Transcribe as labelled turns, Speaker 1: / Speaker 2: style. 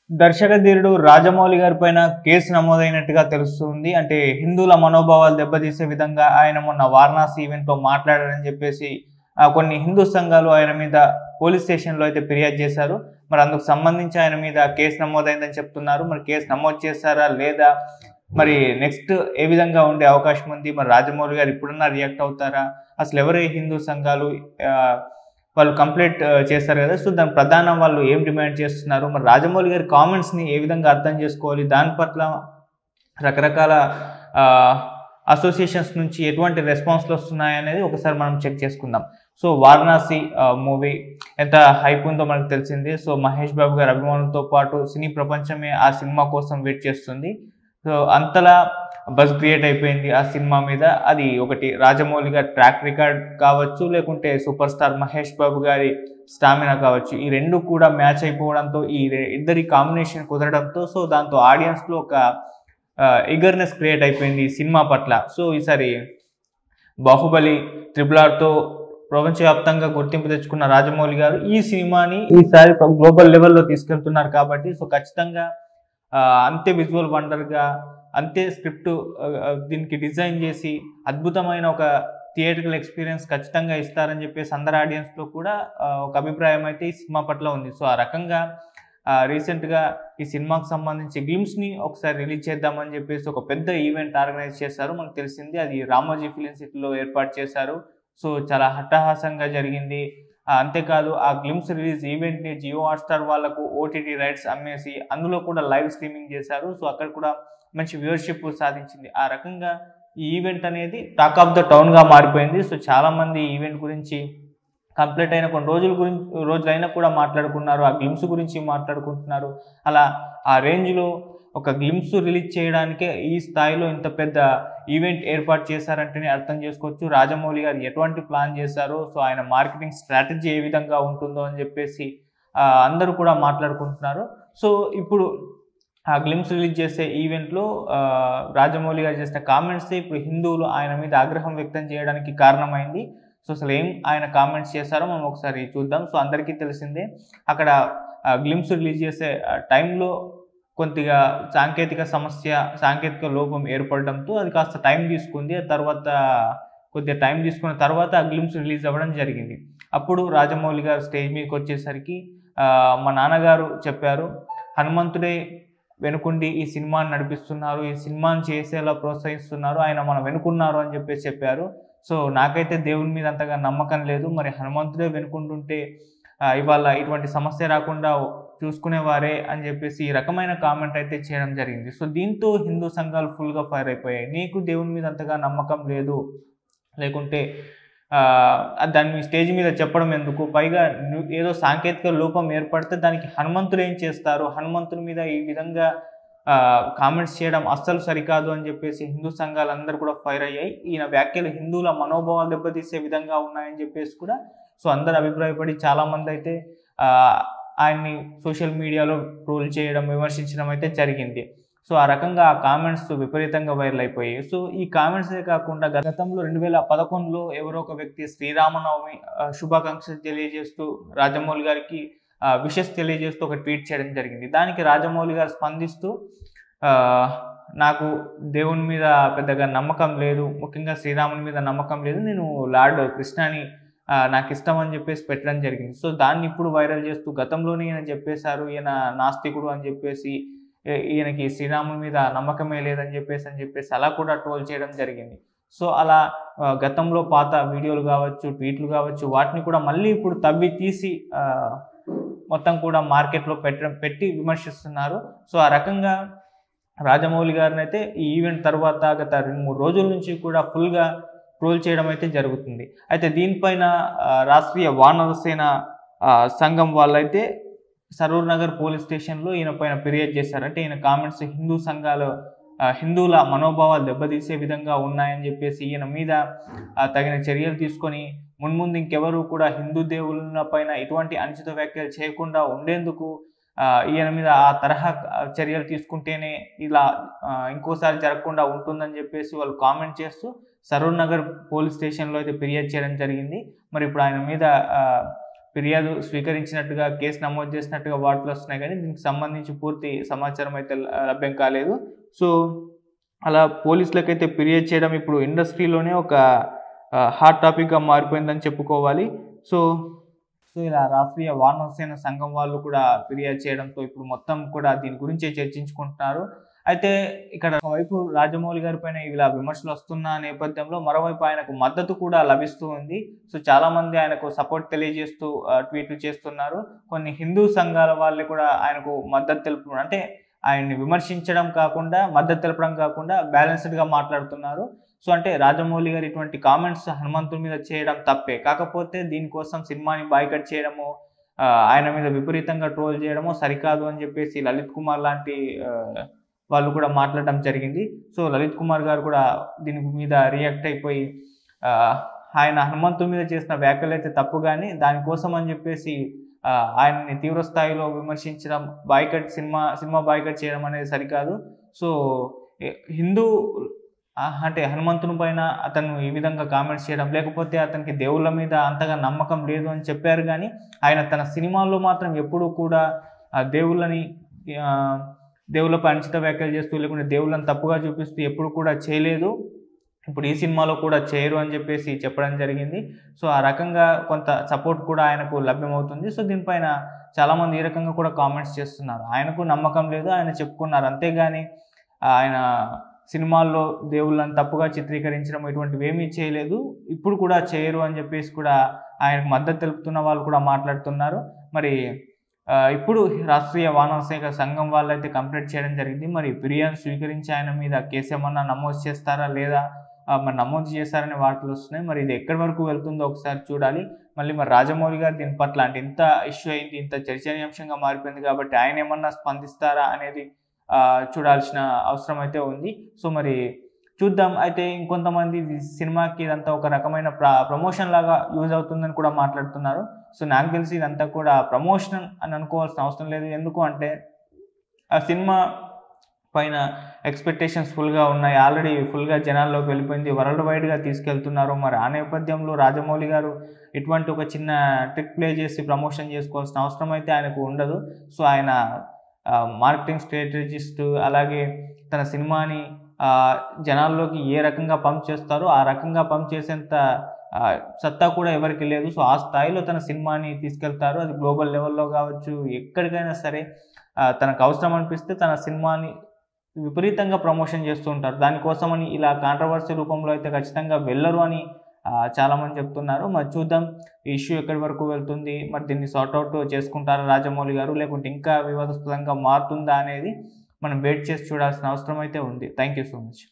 Speaker 1: దర్శక ధీరుడు రాజమౌళి గారి పైన కేసు నమోదైనట్టుగా తెలుస్తుంది. అంటే హిందువుల మనోభావాలు దెబ్బతీసే విధంగా ఆయన మొన్న వారణాసి ఈవెంట్‌లో మాట్లాడారని చెప్పేసి కొన్ని హిందూ సంఘాలు ఆయన మీద పోలీస్ స్టేషన్‌లో అయితే ఫిర్యాదు చేశారు. మరి అందుకు సంబంధించి ఆయన మీద కేసు నమోదైందని చెప్తున్నారు. మరి కేసు నమోదు చేశారా? లేదా? మరి నెక్స్ట్ ఏ విధంగా ఉండే అవకాశం ఉంది? మరి రాజమౌళి గారు ఇప్పుడన్నా రియాక్ట్ అవుతారా? అసలు ఎవరు ఈ హిందూ సంఘాలు? వాళ్ళు కంప్లైంట్ చేస్తారు కదా! సో, దాని ప్రధానం వాళ్ళు ఏం డిమాండ్ చేస్తున్నారు? మరి రాజమౌళి గారి కామెంట్స్‌ని ఏ విధంగా అర్థం చేసుకోవాలి? దాని పట్ల రకరకాల ఆహ్, అసోసియేషన్స్ నుంచి ఎటువంటి రెస్పాన్స్‌లు వస్తున్నాయనేది ఒకసారి మనం చెక్ చేసుకుందాం. సో, 'వారణాసి' మూవీ ఎంత హైప్ ఉందో మనకు తెలిసిందే. సో, మహేష్ బాబు గారి అభిమానులతో పాటు సినీ ప్రపంచమే ఆ సినిమా కోసం వెయిట్ చేస్తుంది. సో, అంతలా బజ్ క్రియేట్ అయిపోయింది ఆ సినిమా మీద. అది ఒకటి రాజమౌళి గారి ట్రాక్ రికార్డ్ కావచ్చు, లేకుంటే సూపర్ స్టార్ మహేష్ బాబు గారి స్టామినా కావచ్చు. ఈ 2 కూడా మ్యాచ్ అయిపోవడంతో ఇద్దరి కాంబినేషన్ కుదరడంతో సో, దాంతో ఆడియన్స్‌లో ఒక ఈగర్‌నెస్ క్రియేట్ అయిపోయింది ఈ సినిమా పట్ల. సో, ఈసారి 'బాహుబలి', 'ట్రిపుల్ ఆర్'తో ప్రపంచవ్యాప్తంగా గుర్తింపు తెచ్చుకున్న రాజమౌళి గారు ఈ సినిమాని ఈసారి గ్లోబల్ లెవెల్‌లో తీసుకెళ్తున్నారు కాబట్టి సో, ఖచ్చితంగా అంతే విజువల్ వండర్‌గా అంతే స్క్రిప్ట్ దీనికి డిజైన్ చేసి అద్భుతమైన ఒక థియేట్రికల్ ఎక్స్‌పీరియన్స్ ఖచ్చితంగా ఇస్తారని చెప్పేసి అందరి ఆడియన్స్‌లో కూడా ఒక అభిప్రాయం అయితే ఈ సినిమా పట్ల ఉంది. సో, ఆ రకంగా రీసెంట్‌గా ఈ సినిమాకి సంబంధించి గ్లిమ్స్‌ని ఒకసారి రిలీజ్ చేద్దామని చెప్పేసి ఒక పెద్ద ఈవెంట్ ఆర్గనైజ్ చేశారు. మనకు తెలిసింది అది రామోజీ ఫిల్మ్ సిటీలో ఏర్పాటు చేశారు. సో, చాలా అట్టహాసంగా జరిగింది. అంతేకాదు ఆ గ్లిమ్స్ రిలీజ్ ఈవెంట్‌ని జియో హాట్‌స్టార్ వాళ్ళకు ఓటీటీ రైట్స్ అమ్మేసి అందులో కూడా లైవ్ స్ట్రీమింగ్ చేశారు. సో, అక్కడ కూడా మంచి వ్యూవర్‌షిప్ సాధించింది. ఆ రకంగా ఈ ఈవెంట్ అనేది టాక్ ఆఫ్ ద టౌన్‌గా మారిపోయింది. సో, చాలామంది ఈ ఈవెంట్ గురించి కంప్లీట్ అయిన కొన్ని రోజులైనా కూడా మాట్లాడుకున్నారు. ఆ గ్లిమ్స్ గురించి మాట్లాడుకుంటున్నారు. అలా ఆ రేంజ్‌లో ఒక గ్లిమ్స్ రిలీజ్ చేయడానికే ఈ స్థాయిలో ఇంత పెద్ద ఈవెంట్ ఏర్పాటు చేశారంటేనే అర్థం చేసుకోవచ్చు. రాజమౌళి గారు ఎటువంటి ప్లాన్ చేశారో, సో, ఆయన మార్కెటింగ్ స్ట్రాటజీ ఏ విధంగా ఉంటుందో అని చెప్పేసి అందరూ కూడా మాట్లాడుకుంటున్నారు. సో, ఇప్పుడు ఆ గ్లిమ్స్ రిలీజ్ చేసే ఈవెంట్‌లో రాజమౌళి గారు చేసిన కామెంట్సే ఇప్పుడు హిందువులు ఆయన మీద ఆగ్రహం వ్యక్తం చేయడానికి కారణమైంది. సో, అసలేం ఆయన కామెంట్స్ చేశారో మనం ఒకసారి చూద్దాం. సో, అందరికీ తెలిసిందే అక్కడ గ్లిమ్స్ రిలీజ్ చేసే టైంలో కొద్దిగా సాంకేతిక లోపం ఏర్పడడంతో అది కాస్త టైం తీసుకుంది. ఆ తర్వాత కొద్దిగా టైం తీసుకున్న తర్వాత ఆ గ్లిమ్స్ రిలీజ్ అవ్వడం జరిగింది. అప్పుడు రాజమౌళి గారు స్టేజ్ మీదకొచ్చేసరికి మా నాన్నగారు చెప్పారు, "హనుమంతుడే వెనుకుండి ఈ సినిమాని నడిపిస్తున్నారు. ఈ సినిమాని చేసేలా ప్రోత్సహిస్తున్నారు. ఆయన మన వెనుకున్నారు" అని చెప్పారు. సో, నాకైతే దేవుని మీద అంతగా నమ్మకం లేదు. మరి హనుమంతుడే వెనుకుంటుంటే ఇవాళ ఇటువంటి సమస్య రాకుండా చూసుకునేవారే అని చెప్పేసి ఈ రకమైన కామెంట్ అయితే చేయడం జరిగింది. సో, దీంతో హిందూ సంఘాలు ఫుల్‌గా ఫైర్ అయిపోయాయి. నీకు దేవుని మీద అంతగా నమ్మకం లేదు. లేకుంటే దాన్ని స్టేజ్ మీద చెప్పడం ఎందుకు? పైగా ఏదో సాంకేతిక లోపం ఏర్పడితే దానికి హనుమంతుడు ఏం చేస్తారు? హనుమంతుని మీద ఈ విధంగా కామెంట్స్ చేయడం అస్సలు సరికాదు అని చెప్పేసి హిందూ సంఘాలందరూ కూడా ఫైర్ అయ్యాయి. ఈయన వ్యాఖ్యలు హిందువుల మనోభావాలు దెబ్బతీసే విధంగా ఉన్నాయని చెప్పేసి కూడా సో, అందరూ అభిప్రాయపడి చాలామందైతే ఆయన్ని సోషల్ మీడియాలో ట్రోల్ చేయడం, విమర్శించడం అయితే జరిగింది. సో, ఆ రకంగా ఆ కామెంట్స్ విపరీతంగా వైరల్ అయిపోయాయి. సో, ఈ కామెంట్సే కాకుండా గతంలో 2011లో ఎవరో ఒక వ్యక్తి శ్రీరామనవమి శుభాకాంక్షలు తెలియజేస్తూ రాజమౌళి గారికి విషెస్ తెలియజేస్తూ ఒక ట్వీట్ చేయడం జరిగింది. దానికి రాజమౌళి గారు స్పందిస్తూ నాకు దేవుని మీద పెద్దగా నమ్మకం లేదు. ముఖ్యంగా శ్రీరాముని మీద నమ్మకం లేదు. నేను లార్డ్ కృష్ణని నాకిష్టం అని చెప్పేసి పెట్టడం జరిగింది. సో, దాన్ని ఇప్పుడు వైరల్ చేస్తూ గతంలోనే ఈయన చెప్పేశారు. ఈయన నాస్తికుడు అని చెప్పేసి ఈయనకి శ్రీరాముని మీద నమ్మకమే లేదని చెప్పేసి అలా కూడా ట్రోల్ చేయడం జరిగింది. సో, అలా గతంలో పాత వీడియోలు కావచ్చు, ట్వీట్లు కావచ్చు వాటిని కూడా మళ్ళీ ఇప్పుడు తవ్వి తీసి మొత్తం కూడా మార్కెట్‌లో పెట్టి విమర్శిస్తున్నారు. సో, ఆ రకంగా రాజమౌళి గారినైతే ఈ ఈవెంట్ తర్వాత గత 2, 3 రోజుల నుంచి కూడా ఫుల్‌గా ట్రోల్ చేయడం అయితే జరుగుతుంది. అయితే దీనిపైన రాష్ట్రీయ వానర సేన సంఘం వాళ్ళైతే సరూర్ నగర్ పోలీస్ స్టేషన్‌లో ఈయన పైన ఫిర్యాదు చేశారు. అంటే ఈయన కామెంట్స్ హిందువుల మనోభావాలు దెబ్బతీసే విధంగా ఉన్నాయని చెప్పేసి ఈయన మీద తగిన చర్యలు తీసుకొని మున్ముందు ఇంకెవరు కూడా హిందూ దేవుళ్ళ పైన ఎటువంటి అనుచిత వ్యాఖ్యలు చేయకుండా ఉండేందుకు ఈయన మీద ఆ తరహా చర్యలు తీసుకుంటేనే ఇలా ఇంకోసారి జరగకుండా ఉంటుందని చెప్పేసి వాళ్ళు కామెంట్ చేస్తూ సరూర్ నగర్ పోలీస్ స్టేషన్‌లో అయితే ఫిర్యాదు చేయడం జరిగింది. మరి ఇప్పుడు ఆయన మీద ఫిర్యాదు స్వీకరించినట్టుగా, కేసు నమోదు చేసినట్టుగా వార్తలు వస్తున్నాయి కానీ దీనికి సంబంధించి పూర్తి సమాచారం అయితే లభ్యం కాలేదు. సో, అలా పోలీసులకైతే ఫిర్యాదు చేయడం ఇప్పుడు ఇండస్ట్రీలోనే ఒక హాట్ టాపిక్‌గా మారిపోయిందని చెప్పుకోవాలి. సో, ఇలా రాష్ట్రీయ వానర సేన సంఘం వాళ్ళు కూడా ఫిర్యాదు చేయడంతో ఇప్పుడు మొత్తం కూడా దీని గురించే చర్చించుకుంటున్నారు. అయితే ఇక్కడ ఒకవైపు రాజమౌళి గారి పైన ఇలా విమర్శలు వస్తున్న నేపథ్యంలో మరోవైపు ఆయనకు మద్దతు కూడా లభిస్తూ ఉంది. సో, చాలామంది ఆయనకు సపోర్ట్ తెలియజేస్తూ ట్వీట్లు చేస్తున్నారు. కొన్ని హిందూ సంఘాల వాళ్ళు కూడా ఆయనకు మద్దతు తెలుపుతున్నారు. అంటే ఆయన్ని విమర్శించడం కాకుండా, మద్దతు తెలపడం కాకుండా బ్యాలెన్స్‌డ్‌గా మాట్లాడుతున్నారు. సో, అంటే రాజమౌళి గారు ఇటువంటి కామెంట్స్ హనుమంతుడి మీద చేయడం తప్పే. కాకపోతే దీనికోసం సినిమాని బాయ్‌కట్ చేయడము, ఆయన మీద విపరీతంగా ట్రోల్ చేయడము సరికాదు అని చెప్పేసి లలిత్ కుమార్ లాంటి వాళ్ళు కూడా మాట్లాడడం జరిగింది. సో, లలిత్ కుమార్ గారు కూడా దీని మీద రియాక్ట్ అయిపోయి ఆయన హనుమంతుడి మీద చేసిన వ్యాఖ్యలైతే తప్పు గాని, దానికోసం అని చెప్పేసి ఆయన్ని తీవ్ర స్థాయిలో విమర్శించడం, సినిమా బాయ్‌కట్ చేయడం అనేది సరికాదు. సో, హిందూ అంటే హనుమంతుని పైన అతను ఈ విధంగా కామెంట్స్ చేయడం, లేకపోతే అతనికి దేవుళ్ళ మీద అంతగా నమ్మకం లేదు అని చెప్పారు గానీ, ఆయన తన సినిమాల్లో మాత్రం ఎప్పుడూ కూడా దేవుళ్ళని దేవుళ్ళపై అనుచిత వ్యాఖ్యలు చేస్తూ, లేకుంటే దేవుళ్ళని తప్పుగా చూపిస్తూ ఎప్పుడు కూడా చేయలేదు. ఇప్పుడు ఈ సినిమాలో కూడా చేయరు అని చెప్పేసి చెప్పడం జరిగింది. సో, ఆ రకంగా కొంత సపోర్ట్ కూడా ఆయనకు లభ్యమవుతుంది. సో, దీనిపైన చాలామంది ఈ రకంగా కూడా కామెంట్స్ చేస్తున్నారు. ఆయనకు నమ్మకం లేదు, ఆయన చెప్పుకున్నారు. అంతేగాని ఆయన సినిమాల్లో దేవుళ్ళని తప్పుగా చిత్రీకరించడం ఇటువంటివేమీ చేయలేదు. ఇప్పుడు కూడా చేయరు అని చెప్పేసి కూడా ఆయనకు మద్దతు తెలుపుతున్న వాళ్ళు కూడా మాట్లాడుతున్నారు. మరి ఇప్పుడు రాష్ట్రీయ వానర సేన సంఘం వాళ్ళైతే కంప్లెయింట్ చేయడం జరిగింది. మరి ఫిర్యాదు స్వీకరించి ఆయన మీద కేసు ఏమన్నా నమోదు చేస్తారా లేదా? మరి నమోదు చేశారనే వార్తలు వస్తున్నాయి. మరి ఇది ఎక్కడి వరకు వెళ్తుందో ఒకసారి చూడాలి. మళ్ళీ మరి రాజమౌళి గారు దీని పట్ల అంటే ఇంత ఇష్యూ అయింది, ఇంత చర్చనీయాంశంగా మారిపోయింది కాబట్టి ఆయన ఏమన్నా స్పందిస్తారా అనేది చూడాల్సిన అవసరం అయితే ఉంది. సో, మరి చూద్దాం. అయితే ఇంకొంతమంది సినిమాకి ఇదంతా ఒక రకమైన ప్రమోషన్ లాగా యూజ్ అవుతుందని కూడా మాట్లాడుతున్నారు. సో, నాకు తెలిసి ఇదంతా కూడా ప్రమోషన్ అని అనుకోవాల్సిన అవసరం లేదు. ఎందుకు అంటే ఆ సినిమా పైన ఎక్స్‌పెక్టేషన్స్ ఫుల్‌గా ఉన్నాయి. ఆల్రెడీ ఫుల్‌గా జనాల్లోకి వెళ్ళిపోయింది. వరల్డ్ వైడ్‌గా తీసుకెళ్తున్నారు. మరి ఆ నేపథ్యంలో రాజమౌళి గారు ఇటువంటి ఒక చిన్న ట్రిక్ ప్లే చేసి ప్రమోషన్ చేసుకోవాల్సిన అవసరం అయితే ఆయనకు ఉండదు. సో, ఆయన మార్కెటింగ్ స్ట్రాటజిస్ట్, అలాగే తన సినిమాని జనాల్లోకి ఏ రకంగా పంప్ చేస్తారో ఆ రకంగా పంప్ చేసేంత సత్తా కూడా ఎవరికీ లేదు. సో, ఆ స్థాయిలో తన సినిమాని తీసుకెళ్తారు. అది గ్లోబల్ లెవెల్‌లో కావచ్చు, ఎక్కడికైనా సరే తనకు అవసరం అనిపిస్తే తన సినిమాని విపరీతంగా ప్రమోషన్ చేస్తూ ఉంటారు. దానికోసమని ఇలా కాంట్రోవర్సీ రూపంలో అయితే ఖచ్చితంగా వెళ్ళరు అని చాలామంది చెప్తున్నారు. మరి చూద్దాం ఈ ఇష్యూ ఎక్కడి వరకు వెళ్తుంది. మరి దీన్ని సార్ట్ ఔట్ చేసుకుంటారా రాజమౌళి గారు? లేకుంటే ఇంకా వివాదాస్పదంగా మారుతుందా అనేది మనం వెయిట్ చేసి చూడాల్సిన అవసరం అయితే ఉంది. Thank you so much.